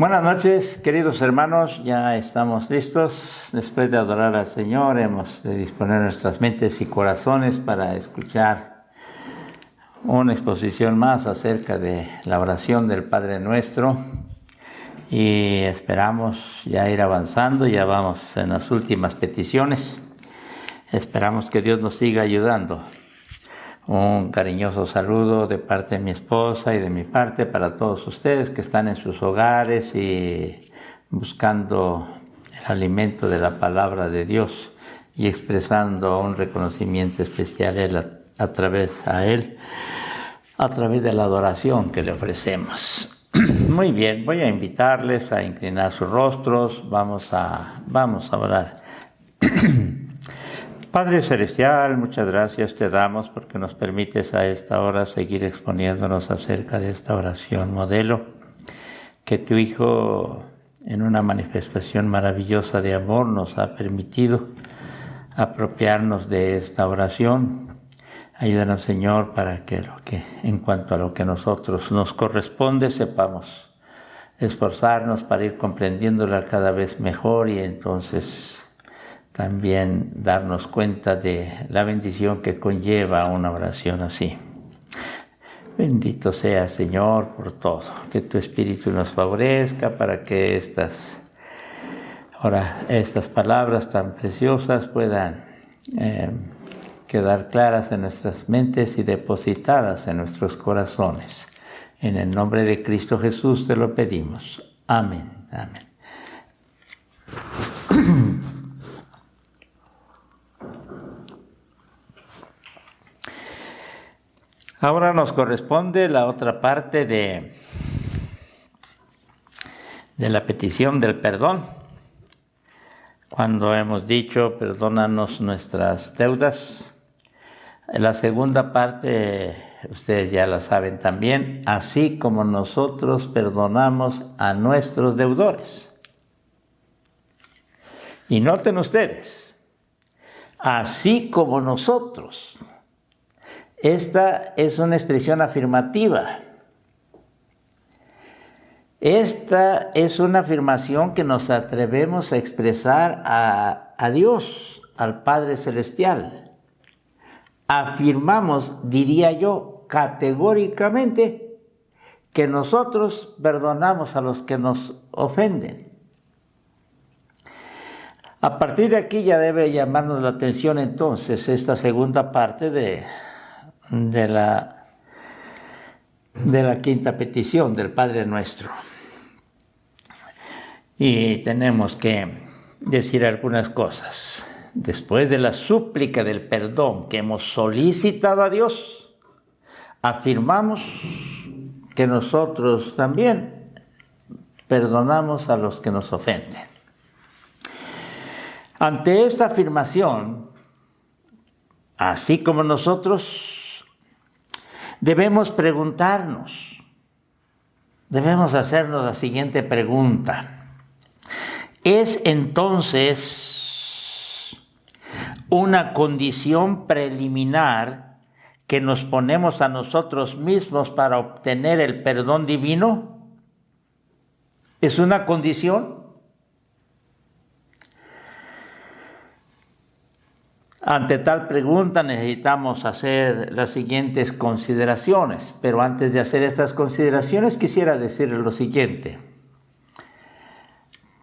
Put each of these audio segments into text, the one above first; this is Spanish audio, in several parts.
Buenas noches, queridos hermanos, ya estamos listos. Después de adorar al Señor, hemos de disponer nuestras mentes y corazones para escuchar una exposición más acerca de la oración del Padre Nuestro. Y esperamos ya ir avanzando, ya vamos en las últimas peticiones. Esperamos que Dios nos siga ayudando. Un cariñoso saludo de parte de mi esposa y de mi parte para todos ustedes que están en sus hogares y buscando el alimento de la palabra de Dios y expresando un reconocimiento especial a través de la adoración que le ofrecemos. Muy bien, voy a invitarles a inclinar sus rostros, vamos a orar. Padre Celestial, muchas gracias te damos porque nos permites a esta hora seguir exponiéndonos acerca de esta oración modelo que tu Hijo, en una manifestación maravillosa de amor, nos ha permitido apropiarnos de esta oración. Ayúdanos, Señor, para que en cuanto a lo que a nosotros nos corresponde, sepamos esforzarnos para ir comprendiéndola cada vez mejor y entonces también darnos cuenta de la bendición que conlleva una oración así. Bendito sea, Señor, por todo. Que tu Espíritu nos favorezca para que estas palabras tan preciosas puedan quedar claras en nuestras mentes y depositadas en nuestros corazones. En el nombre de Cristo Jesús te lo pedimos. Amén. Amén. Ahora nos corresponde la otra parte de la petición del perdón. Cuando hemos dicho, perdónanos nuestras deudas. La segunda parte, ustedes ya la saben también, así como nosotros perdonamos a nuestros deudores. Y noten ustedes, así como nosotros. Esta es una expresión afirmativa. Esta es una afirmación que nos atrevemos a expresar a Dios, al Padre Celestial. Afirmamos, diría yo, categóricamente, que nosotros perdonamos a los que nos ofenden. A partir de aquí ya debe llamarnos la atención entonces esta segunda parte de la quinta petición del Padre Nuestro. Y tenemos que decir algunas cosas. Después de la súplica del perdón que hemos solicitado a Dios, afirmamos que nosotros también perdonamos a los que nos ofenden. Ante esta afirmación, así como nosotros, debemos preguntarnos, debemos hacernos la siguiente pregunta. ¿Es entonces una condición preliminar que nos ponemos a nosotros mismos para obtener el perdón divino? ¿Es una condición? Ante tal pregunta necesitamos hacer las siguientes consideraciones, pero antes de hacer estas consideraciones quisiera decirles lo siguiente.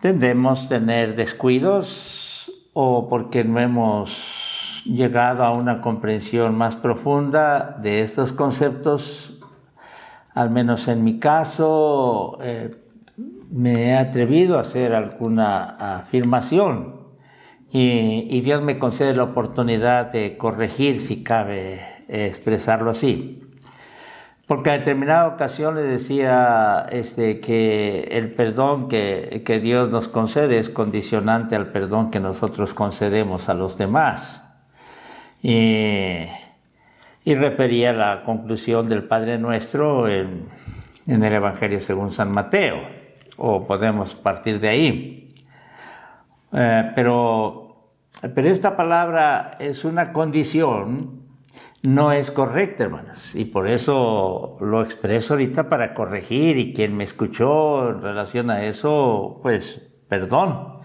Tendemos tener descuidos o porque no hemos llegado a una comprensión más profunda de estos conceptos. Al menos en mi caso me he atrevido a hacer alguna afirmación. Y Dios me concede la oportunidad de corregir, si cabe expresarlo así. Porque en determinada ocasión le decía que el perdón que Dios nos concede es condicionante al perdón que nosotros concedemos a los demás. Y refería a la conclusión del Padre Nuestro en el Evangelio según San Mateo, o podemos partir de ahí. Pero esta palabra es una condición no es correcta, hermanos. Y por eso lo expreso ahorita para corregir. Y quien me escuchó en relación a eso, pues perdón.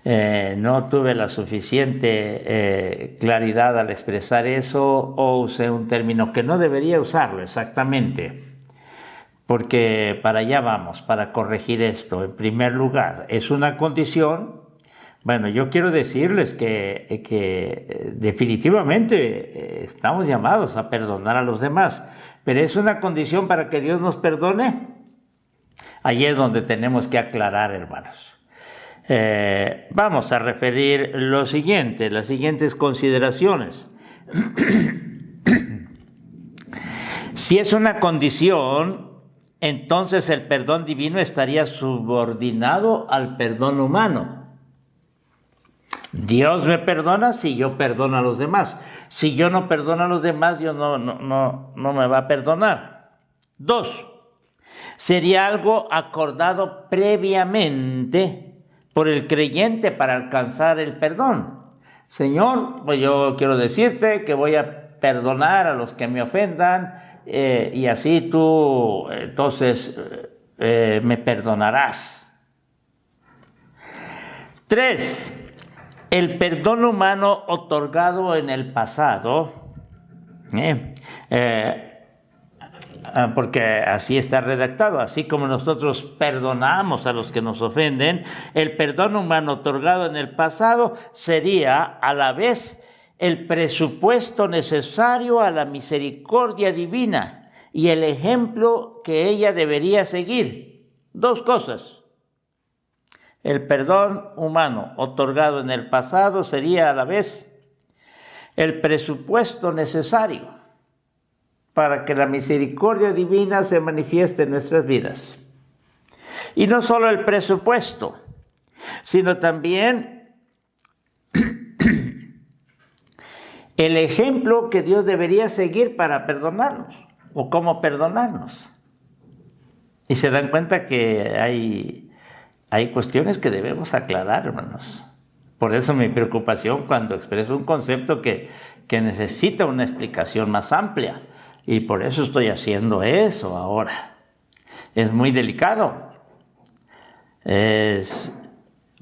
No tuve la suficiente claridad al expresar eso, o usé un término que no debería usarlo exactamente. Porque para allá vamos, para corregir esto. En primer lugar, es una condición. Bueno, yo quiero decirles que definitivamente estamos llamados a perdonar a los demás, pero es una condición para que Dios nos perdone. Allí es donde tenemos que aclarar, hermanos. Vamos a referir las siguientes consideraciones. Si es una condición, entonces el perdón divino estaría subordinado al perdón humano. Dios me perdona si yo perdono a los demás. Si yo no perdono a los demás, Dios no me va a perdonar. 2. Sería algo acordado previamente por el creyente para alcanzar el perdón. Señor, pues yo quiero decirte que voy a perdonar a los que me ofendan, y así tú entonces me perdonarás. 3. El perdón humano otorgado en el pasado, porque así está redactado, así como nosotros perdonamos a los que nos ofenden, el perdón humano otorgado en el pasado sería a la vez el presupuesto necesario a la misericordia divina y el ejemplo que ella debería seguir. 2 cosas. El perdón humano otorgado en el pasado sería a la vez el presupuesto necesario para que la misericordia divina se manifieste en nuestras vidas. Y no solo el presupuesto, sino también el ejemplo que Dios debería seguir para perdonarnos, o cómo perdonarnos. Y se dan cuenta que hay cuestiones que debemos aclarar, hermanos. Por eso mi preocupación cuando expreso un concepto que necesita una explicación más amplia. Y por eso estoy haciendo eso ahora. Es muy delicado.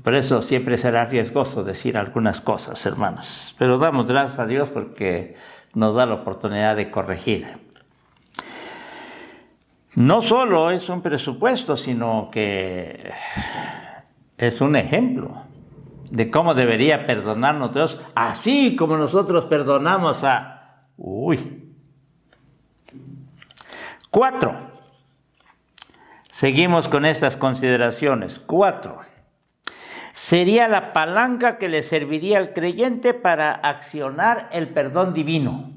Por eso siempre será riesgoso decir algunas cosas, hermanos. Pero damos gracias a Dios porque nos da la oportunidad de corregir. No solo es un presupuesto, sino que es un ejemplo de cómo debería perdonarnos Dios, así como nosotros perdonamos a... 4. Seguimos con estas consideraciones. 4. Sería la palanca que le serviría al creyente para accionar el perdón divino.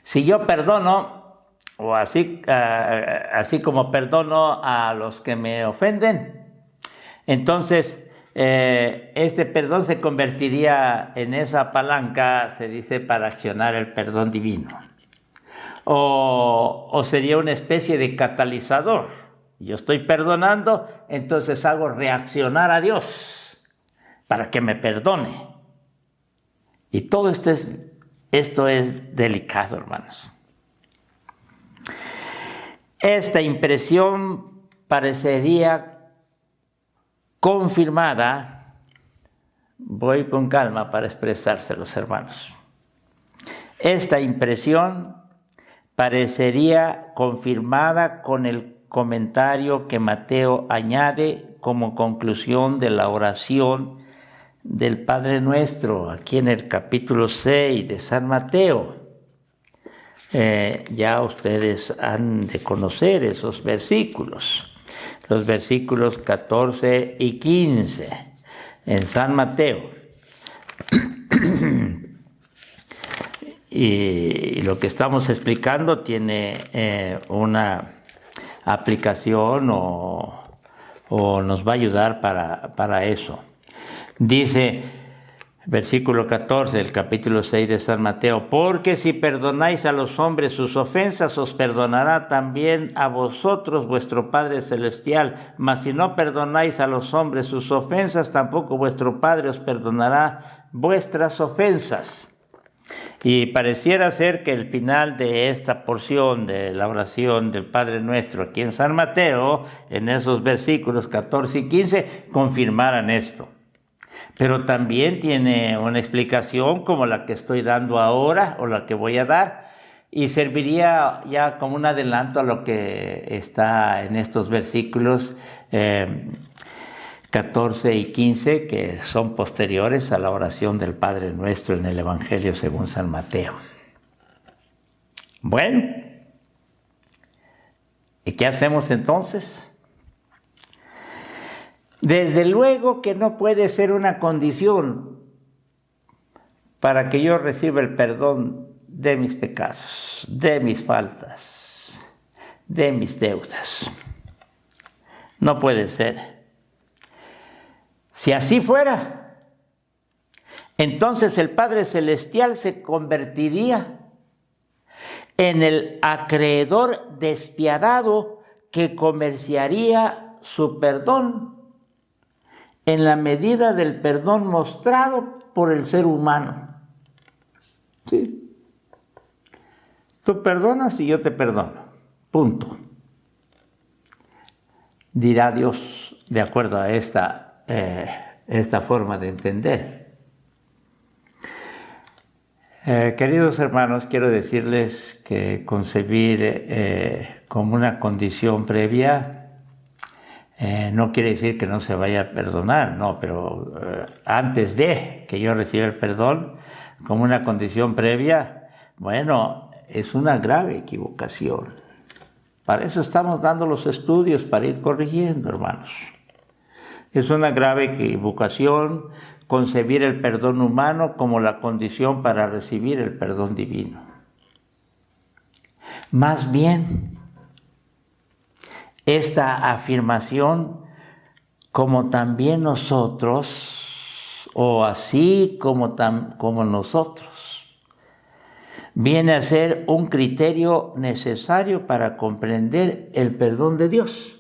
Si yo perdono, o así como perdono a los que me ofenden, entonces este perdón se convertiría en esa palanca, se dice, para accionar el perdón divino. O sería una especie de catalizador. Yo estoy perdonando, entonces hago reaccionar a Dios para que me perdone. Y todo esto es delicado, hermanos. Esta impresión parecería confirmada. Voy con calma para expresárselos, hermanos. Esta impresión parecería confirmada con el comentario que Mateo añade como conclusión de la oración del Padre Nuestro, aquí en el capítulo 6 de San Mateo. Ya ustedes han de conocer esos versículos, los versículos 14 y 15 en San Mateo. Y lo que estamos explicando tiene una aplicación o nos va a ayudar para eso. Dice, versículo 14 del capítulo 6 de San Mateo: porque si perdonáis a los hombres sus ofensas, os perdonará también a vosotros vuestro Padre Celestial. Mas si no perdonáis a los hombres sus ofensas, tampoco vuestro Padre os perdonará vuestras ofensas. Y pareciera ser que el final de esta porción de la oración del Padre Nuestro aquí en San Mateo, en esos versículos 14 y 15, confirmaran esto. Pero también tiene una explicación como la que estoy dando ahora o la que voy a dar, y serviría ya como un adelanto a lo que está en estos versículos 14 y 15, que son posteriores a la oración del Padre Nuestro en el Evangelio según San Mateo. Bueno, ¿y qué hacemos entonces? Desde luego que no puede ser una condición para que yo reciba el perdón de mis pecados, de mis faltas, de mis deudas. No puede ser. Si así fuera, entonces el Padre Celestial se convertiría en el acreedor despiadado que comerciaría su perdón en la medida del perdón mostrado por el ser humano. Sí. Tú perdonas y yo te perdono. Punto. Dirá Dios de acuerdo a esta forma de entender. Queridos hermanos, quiero decirles que concebir como una condición previa no quiere decir que no se vaya a perdonar, no, pero antes de que yo reciba el perdón como una condición previa, bueno, es una grave equivocación. Para eso estamos dando los estudios, para ir corrigiendo, hermanos. Es una grave equivocación concebir el perdón humano como la condición para recibir el perdón divino. Más bien, esta afirmación, como también nosotros, o así como nosotros, viene a ser un criterio necesario para comprender el perdón de Dios.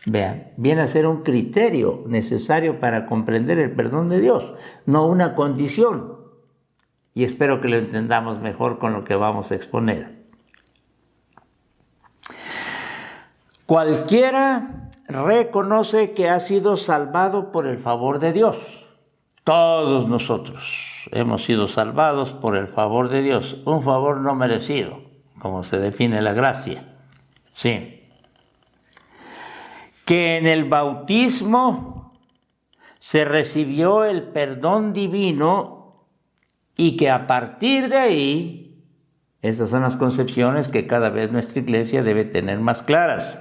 Vean, viene a ser un criterio necesario para comprender el perdón de Dios, no una condición. Y espero que lo entendamos mejor con lo que vamos a exponer. Cualquiera reconoce que ha sido salvado por el favor de Dios. Todos nosotros hemos sido salvados por el favor de Dios, un favor no merecido, como se define la gracia. Sí. Que en el bautismo se recibió el perdón divino y que a partir de ahí, estas son las concepciones que cada vez nuestra iglesia debe tener más claras.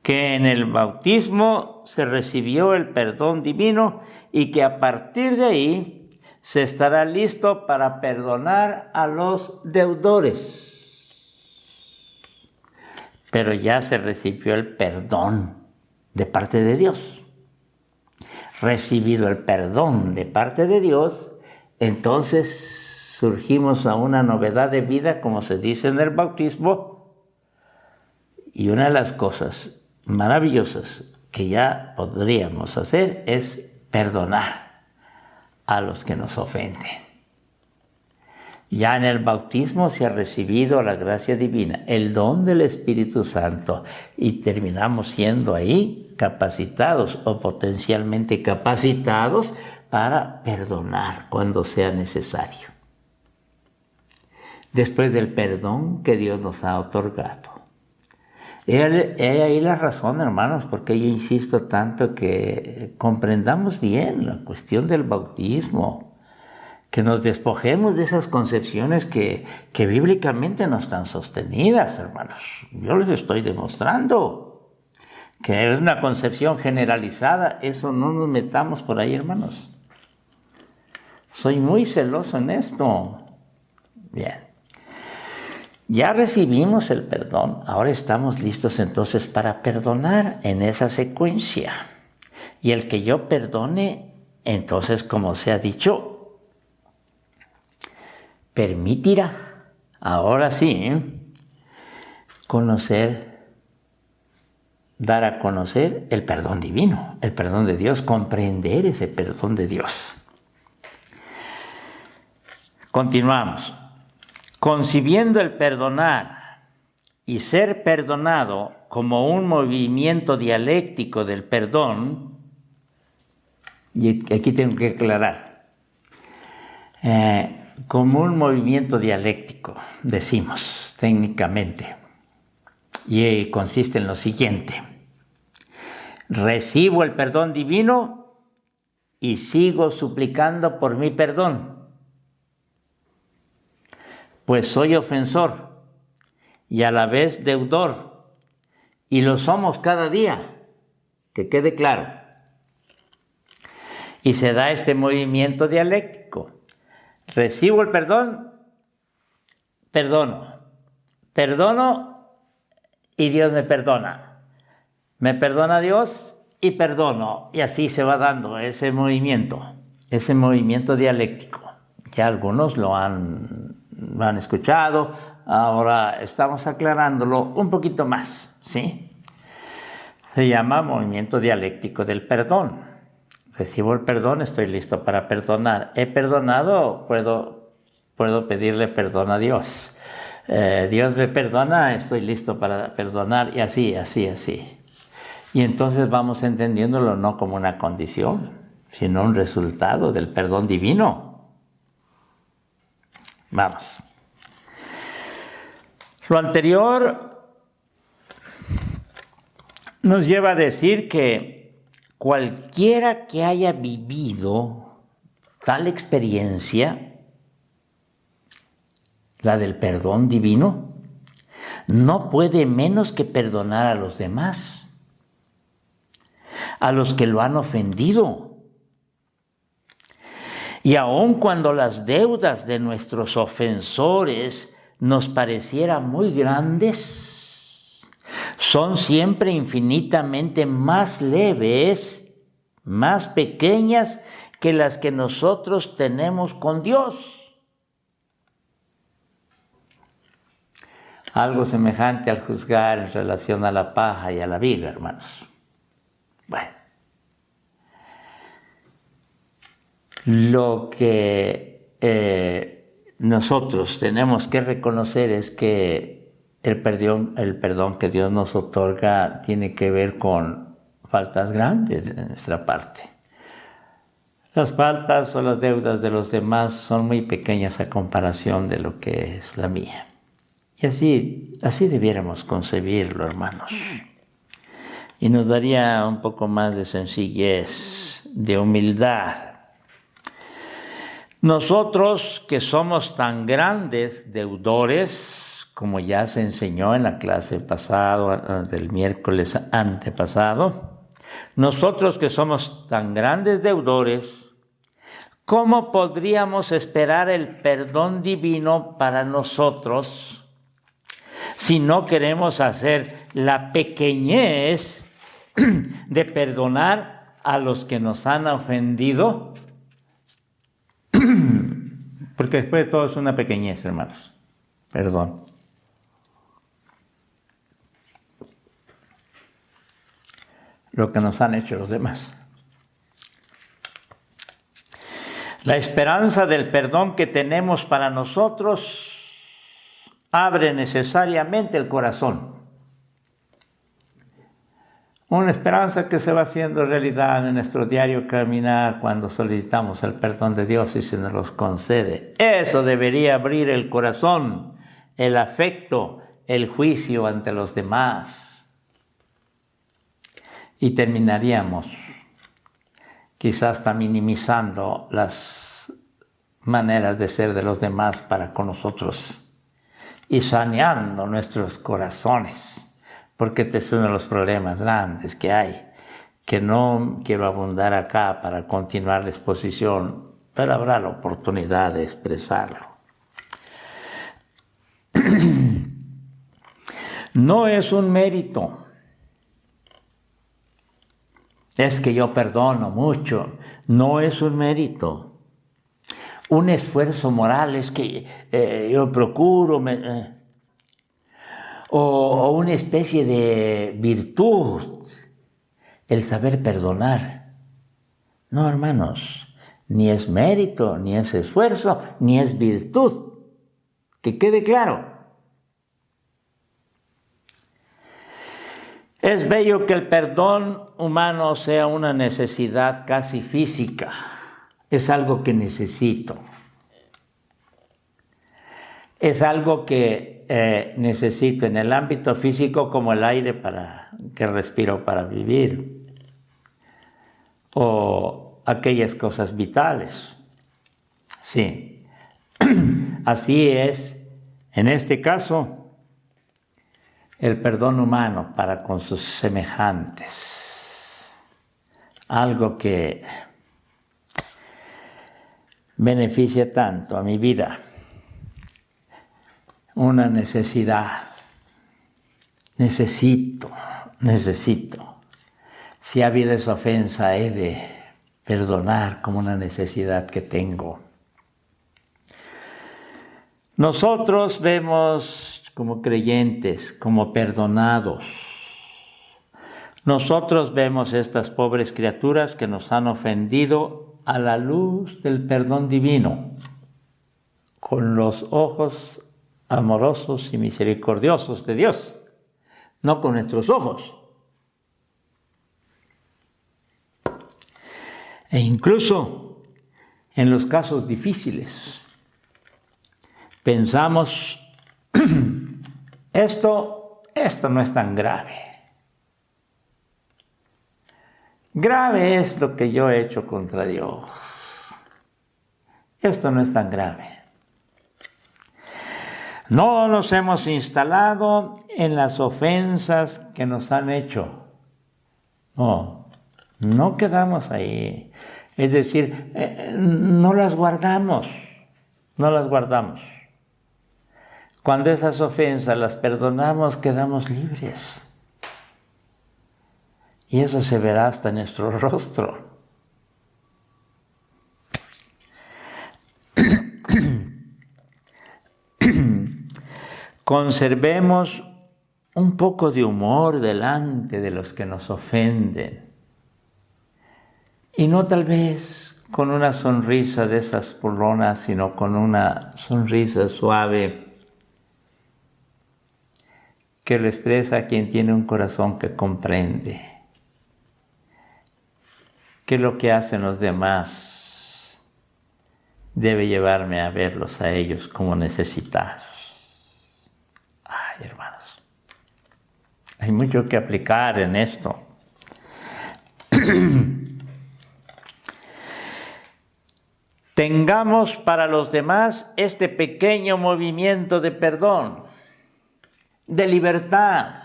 Que en el bautismo se recibió el perdón divino y que a partir de ahí se estará listo para perdonar a los deudores. Pero ya se recibió el perdón de parte de Dios. Recibido el perdón de parte de Dios, entonces surgimos a una novedad de vida, como se dice en el bautismo, y una de las cosas maravillosas que ya podríamos hacer es perdonar a los que nos ofenden. Ya en el bautismo se ha recibido la gracia divina, el don del Espíritu Santo, y terminamos siendo ahí capacitados o potencialmente capacitados para perdonar cuando sea necesario. Después del perdón que Dios nos ha otorgado. He ahí la razón, hermanos, porque yo insisto tanto que comprendamos bien la cuestión del bautismo, que nos despojemos de esas concepciones que bíblicamente no están sostenidas, hermanos. Yo les estoy demostrando que es una concepción generalizada, eso no nos metamos por ahí, hermanos. Soy muy celoso en esto. Bien. Ya recibimos el perdón, ahora estamos listos entonces para perdonar en esa secuencia. Y el que yo perdone, entonces, como se ha dicho, permitirá, ahora sí, dar a conocer el perdón divino, el perdón de Dios, comprender ese perdón de Dios. Continuamos. Concibiendo el perdonar y ser perdonado como un movimiento dialéctico del perdón, y aquí tengo que aclarar, como un movimiento dialéctico, decimos técnicamente, y consiste en lo siguiente: recibo el perdón divino y sigo suplicando por mi perdón, pues soy ofensor y a la vez deudor, y lo somos cada día, que quede claro. Y se da este movimiento dialéctico. Recibo el perdón, perdono. Perdono y Dios me perdona. Me perdona Dios y perdono. Y así se va dando ese movimiento dialéctico. Ya algunos lo han escuchado, ahora estamos aclarándolo un poquito más, ¿sí? Se llama movimiento dialéctico del perdón. Recibo el perdón, estoy listo para perdonar. He perdonado, puedo pedirle perdón a Dios. Dios me perdona, estoy listo para perdonar, y así. Y entonces vamos entendiéndolo no como una condición, sino un resultado del perdón divino. Vamos. Lo anterior nos lleva a decir que cualquiera que haya vivido tal experiencia, la del perdón divino, no puede menos que perdonar a los demás, a los que lo han ofendido. Y aun cuando las deudas de nuestros ofensores nos parecieran muy grandes, son siempre infinitamente más leves, más pequeñas que las que nosotros tenemos con Dios. Algo semejante al juzgar en relación a la paja y a la viga, hermanos. Bueno, lo que nosotros tenemos que reconocer es que el perdón que Dios nos otorga tiene que ver con faltas grandes de nuestra parte. Las faltas o las deudas de los demás son muy pequeñas a comparación de lo que es la mía. Y así debiéramos concebirlo, hermanos. Y nos daría un poco más de sencillez, de humildad. Nosotros que somos tan grandes deudores, como ya se enseñó en la clase pasada, del miércoles antepasado, nosotros que somos tan grandes deudores, ¿cómo podríamos esperar el perdón divino para nosotros si no queremos hacer la pequeñez de perdonar a los que nos han ofendido? Porque después de todo es una pequeñez, hermanos. Perdón. Lo que nos han hecho los demás. La esperanza del perdón que tenemos para nosotros abre necesariamente el corazón. Una esperanza que se va haciendo realidad en nuestro diario caminar cuando solicitamos el perdón de Dios y se nos los concede. Eso debería abrir el corazón, el afecto, el juicio ante los demás. Y terminaríamos quizás hasta minimizando las maneras de ser de los demás para con nosotros y saneando nuestros corazones, porque este es uno de los problemas grandes que hay, que no quiero abundar acá para continuar la exposición, pero habrá la oportunidad de expresarlo. No es un mérito. Es que yo perdono mucho. No es un mérito. Un esfuerzo moral es que yo procuro, o una especie de virtud, el saber perdonar. No, hermanos, ni es mérito, ni es esfuerzo, ni es virtud. Que quede claro. Es bello que el perdón humano sea una necesidad casi física. Es algo que necesito. Es algo que necesito en el ámbito físico, como el aire que respiro para vivir, o aquellas cosas vitales. Sí, así es, en este caso, el perdón humano para con sus semejantes. Algo que beneficia tanto a mi vida. Una necesidad. Necesito. Si ha habido esa ofensa, he de perdonar como una necesidad que tengo. Nosotros vemos como creyentes, como perdonados. Nosotros vemos estas pobres criaturas que nos han ofendido a la luz del perdón divino, con los ojos amorosos y misericordiosos de Dios, no con nuestros ojos. E incluso en los casos difíciles, pensamos, esto no es tan grave. Grave es lo que yo he hecho contra Dios. Esto no es tan grave. No nos hemos instalado en las ofensas que nos han hecho. No quedamos ahí. Es decir, no las guardamos. Cuando esas ofensas las perdonamos, quedamos libres. Y eso se verá hasta en nuestro rostro. Conservemos un poco de humor delante de los que nos ofenden. Y no tal vez con una sonrisa de esas burlonas, sino con una sonrisa suave que lo expresa a quien tiene un corazón que comprende que lo que hacen los demás debe llevarme a verlos a ellos como necesitados. Ay, hermanos, hay mucho que aplicar en esto. Tengamos para los demás este pequeño movimiento de perdón, de libertad,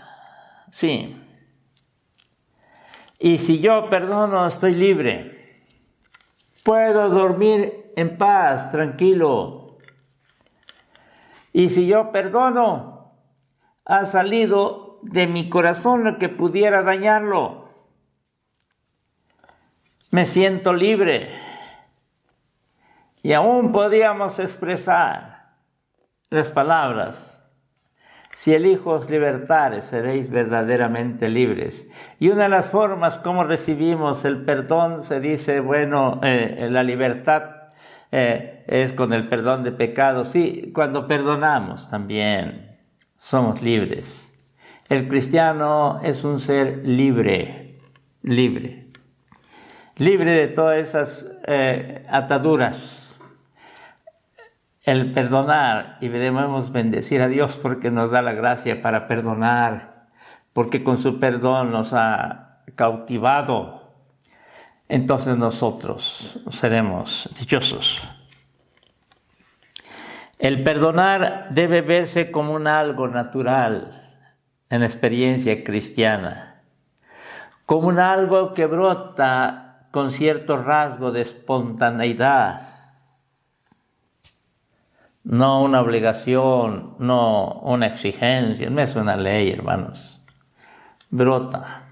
sí. Y si yo perdono, estoy libre. Puedo dormir en paz, tranquilo. Y si yo perdono, ha salido de mi corazón lo que pudiera dañarlo. Me siento libre. Y aún podíamos expresar las palabras: si elijo os libertares, seréis verdaderamente libres. Y una de las formas como recibimos el perdón, se dice, la libertad es con el perdón de pecados. Sí, cuando perdonamos también somos libres. El cristiano es un ser libre de todas esas ataduras. El perdonar, y debemos bendecir a Dios porque nos da la gracia para perdonar, porque con su perdón nos ha cautivado. Entonces nosotros seremos dichosos. El perdonar debe verse como un algo natural en la experiencia cristiana, como un algo que brota con cierto rasgo de espontaneidad. No una obligación, no una exigencia, no es una ley, hermanos. Brota.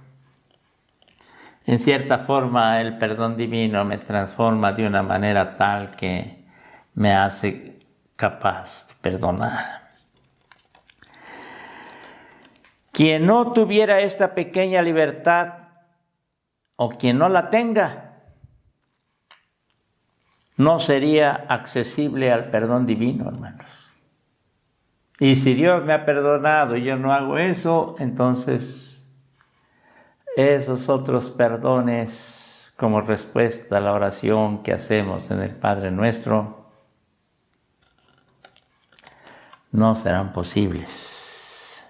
En cierta forma, el perdón divino me transforma de una manera tal que me hace capaz de perdonar. Quien no tuviera esta pequeña libertad, o quien no la tenga, no sería accesible al perdón divino, hermanos. Y si Dios me ha perdonado y yo no hago eso, entonces esos otros perdones como respuesta a la oración que hacemos en el Padre Nuestro no serán posibles.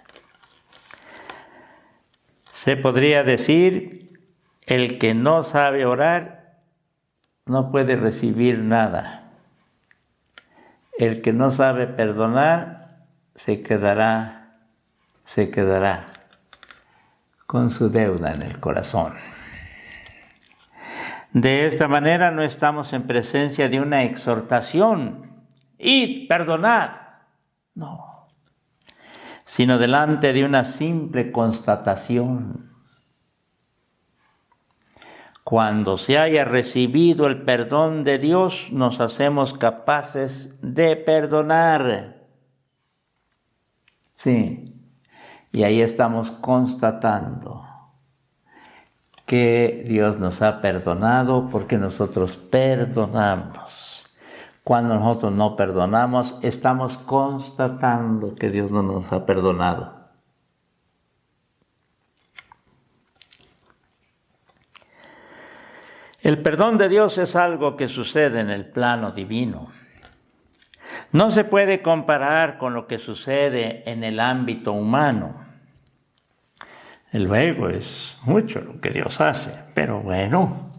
Se podría decir, el que no sabe orar no puede recibir nada. El que no sabe perdonar se quedará con su deuda en el corazón. De esta manera no estamos en presencia de una exhortación, id, perdonad, no, sino delante de una simple constatación. Cuando se haya recibido el perdón de Dios, nos hacemos capaces de perdonar. Sí, y ahí estamos constatando que Dios nos ha perdonado porque nosotros perdonamos. Cuando nosotros no perdonamos, estamos constatando que Dios no nos ha perdonado. El perdón de Dios es algo que sucede en el plano divino. No se puede comparar con lo que sucede en el ámbito humano. Luego es mucho lo que Dios hace, pero bueno.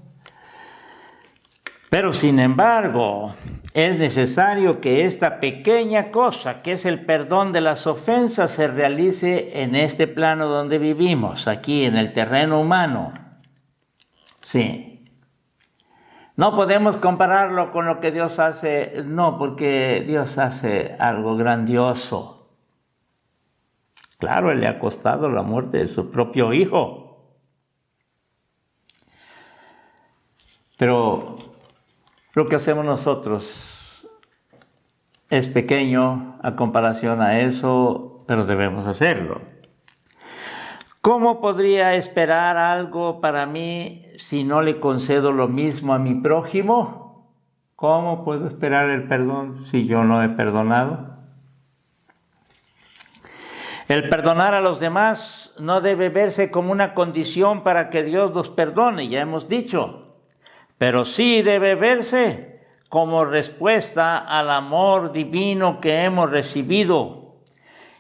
Pero sin embargo, es necesario que esta pequeña cosa, que es el perdón de las ofensas, se realice en este plano donde vivimos, aquí en el terreno humano. Sí. No podemos compararlo con lo que Dios hace, no, porque Dios hace algo grandioso. Claro, Él le ha costado la muerte de su propio Hijo. Pero lo que hacemos nosotros es pequeño a comparación a eso, pero debemos hacerlo. ¿Cómo podría esperar algo para mí si no le concedo lo mismo a mi prójimo? ¿Cómo puedo esperar el perdón si yo no he perdonado? El perdonar a los demás no debe verse como una condición para que Dios los perdone, ya hemos dicho, pero sí debe verse como respuesta al amor divino que hemos recibido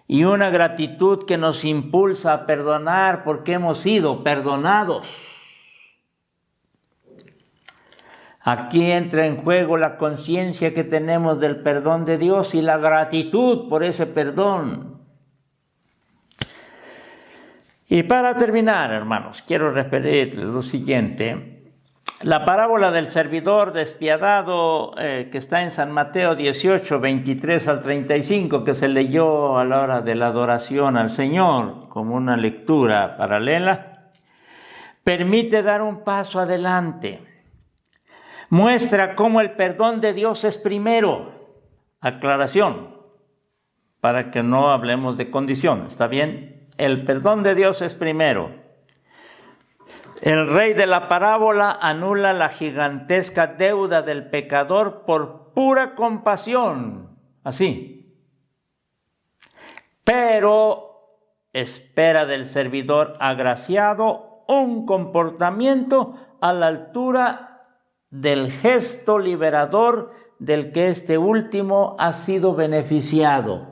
y una gratitud que nos impulsa a perdonar porque hemos sido perdonados. Aquí entra en juego la conciencia que tenemos del perdón de Dios y la gratitud por ese perdón. Y para terminar, hermanos, quiero referir lo siguiente. La parábola del servidor despiadado que está en San Mateo 18, 23 al 35, que se leyó a la hora de la adoración al Señor como una lectura paralela, permite dar un paso adelante. Muestra cómo el perdón de Dios es primero. Aclaración, para que no hablemos de condición, ¿está bien? El perdón de Dios es primero. El rey de la parábola anula la gigantesca deuda del pecador por pura compasión, así. Pero espera del servidor agraciado un comportamiento a la altura del gesto liberador del que este último ha sido beneficiado.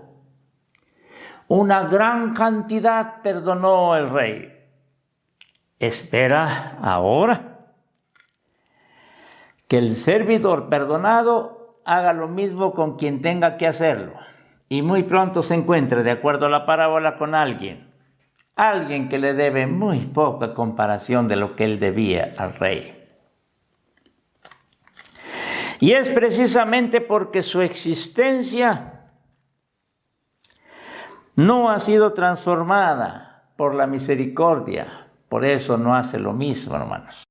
Una gran cantidad perdonó el rey. Espera ahora que el servidor perdonado haga lo mismo con quien tenga que hacerlo. Y muy pronto se encuentre, de acuerdo a la parábola, con alguien que le debe muy poca comparación de lo que él debía al rey. Y es precisamente porque su existencia no ha sido transformada por la misericordia. Por eso no hace lo mismo, hermanos.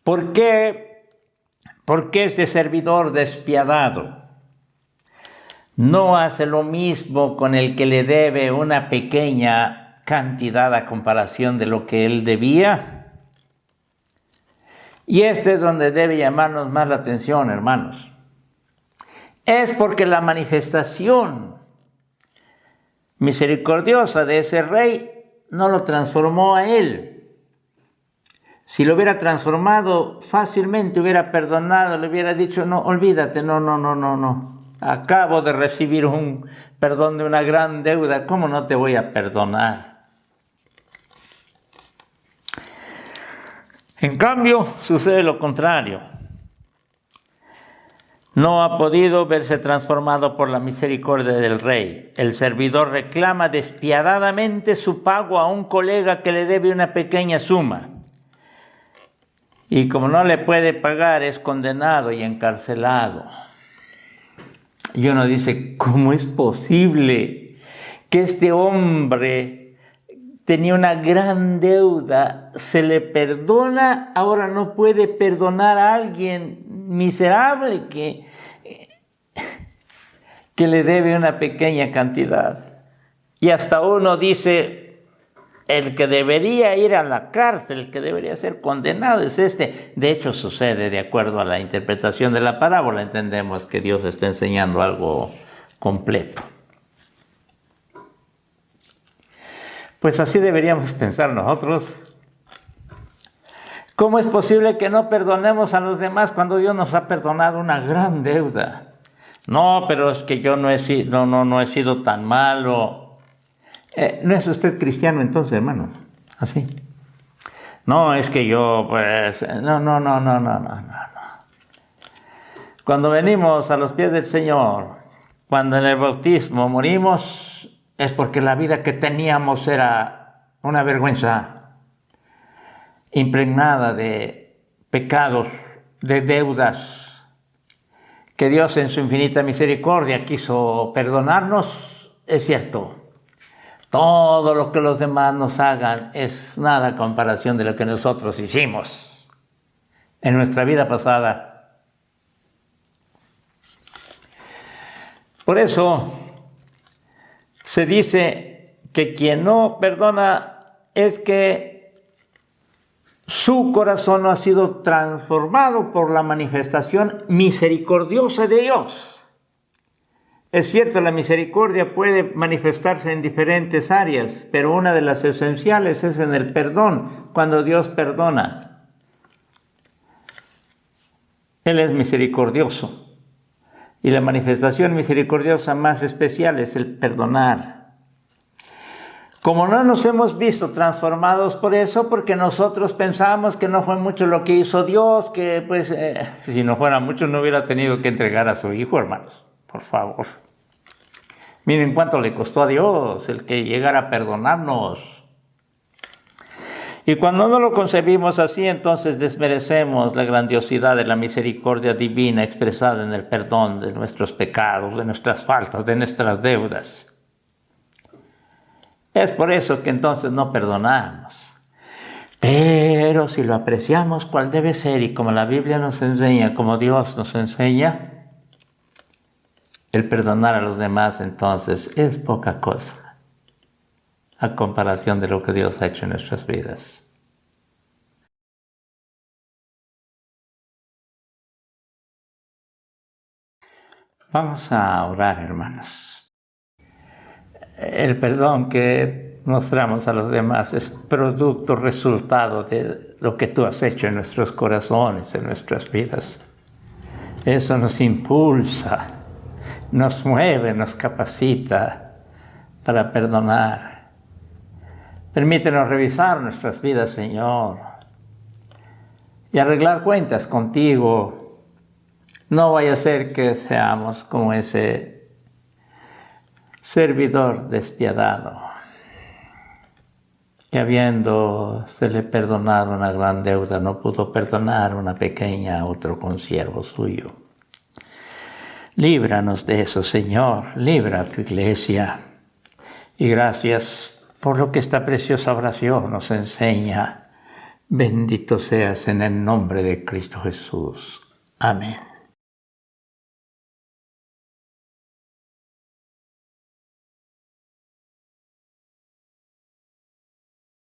¿Por qué este servidor despiadado no hace lo mismo con el que le debe una pequeña cantidad a comparación de lo que él debía? Y este es donde debe llamarnos más la atención, hermanos. Es porque la manifestación misericordiosa de ese rey no lo transformó a él. Si lo hubiera transformado, fácilmente hubiera perdonado, le hubiera dicho, no, olvídate, no. Acabo de recibir un perdón de una gran deuda, ¿cómo no te voy a perdonar? En cambio, sucede lo contrario. No ha podido verse transformado por la misericordia del rey. El servidor reclama despiadadamente su pago a un colega que le debe una pequeña suma. Y como no le puede pagar, es condenado y encarcelado. Y uno dice, ¿cómo es posible que este hombre tenía una gran deuda, se le perdona, ahora no puede perdonar a alguien miserable que le debe una pequeña cantidad? Y hasta uno dice, el que debería ir a la cárcel, el que debería ser condenado es este. De hecho, sucede de acuerdo a la interpretación de la parábola. Entendemos que Dios está enseñando algo completo. Pues así deberíamos pensar nosotros. ¿Cómo es posible que no perdonemos a los demás cuando Dios nos ha perdonado una gran deuda? No, pero es que yo no he sido tan malo. ¿No es usted cristiano entonces, hermano? ¿Así? No, es que yo, pues, no. Cuando venimos a los pies del Señor, cuando en el bautismo morimos, es porque la vida que teníamos era una vergüenza, impregnada de pecados, de deudas, que Dios en su infinita misericordia quiso perdonarnos, es cierto. Todo lo que los demás nos hagan es nada a comparación de lo que nosotros hicimos en nuestra vida pasada. Por eso se dice que quien no perdona es que su corazón no ha sido transformado por la manifestación misericordiosa de Dios. Es cierto, la misericordia puede manifestarse en diferentes áreas, pero una de las esenciales es en el perdón, cuando Dios perdona. Él es misericordioso. Y la manifestación misericordiosa más especial es el perdonar. Como no nos hemos visto transformados por eso, porque nosotros pensamos que no fue mucho lo que hizo Dios, que pues si no fuera mucho no hubiera tenido que entregar a su hijo, hermanos. Por favor. Miren cuánto le costó a Dios el que llegara a perdonarnos. Y cuando no lo concebimos así, entonces desmerecemos la grandiosidad de la misericordia divina expresada en el perdón de nuestros pecados, de nuestras faltas, de nuestras deudas. Es por eso que entonces no perdonamos. Pero si lo apreciamos cual debe ser y como la Biblia nos enseña, como Dios nos enseña, el perdonar a los demás entonces es poca cosa a comparación de lo que Dios ha hecho en nuestras vidas. Vamos a orar, hermanos. El perdón que mostramos a los demás es producto, resultado de lo que tú has hecho en nuestros corazones, en nuestras vidas. Eso nos impulsa, nos mueve, nos capacita para perdonar. Permítenos revisar nuestras vidas, Señor, y arreglar cuentas contigo. No vaya a ser que seamos como ese servidor despiadado, que habiéndosele perdonado una gran deuda, no pudo perdonar una pequeña a otro consiervo suyo. Líbranos de eso, Señor, libra a tu iglesia. Y gracias por lo que esta preciosa oración nos enseña. Bendito seas en el nombre de Cristo Jesús. Amén.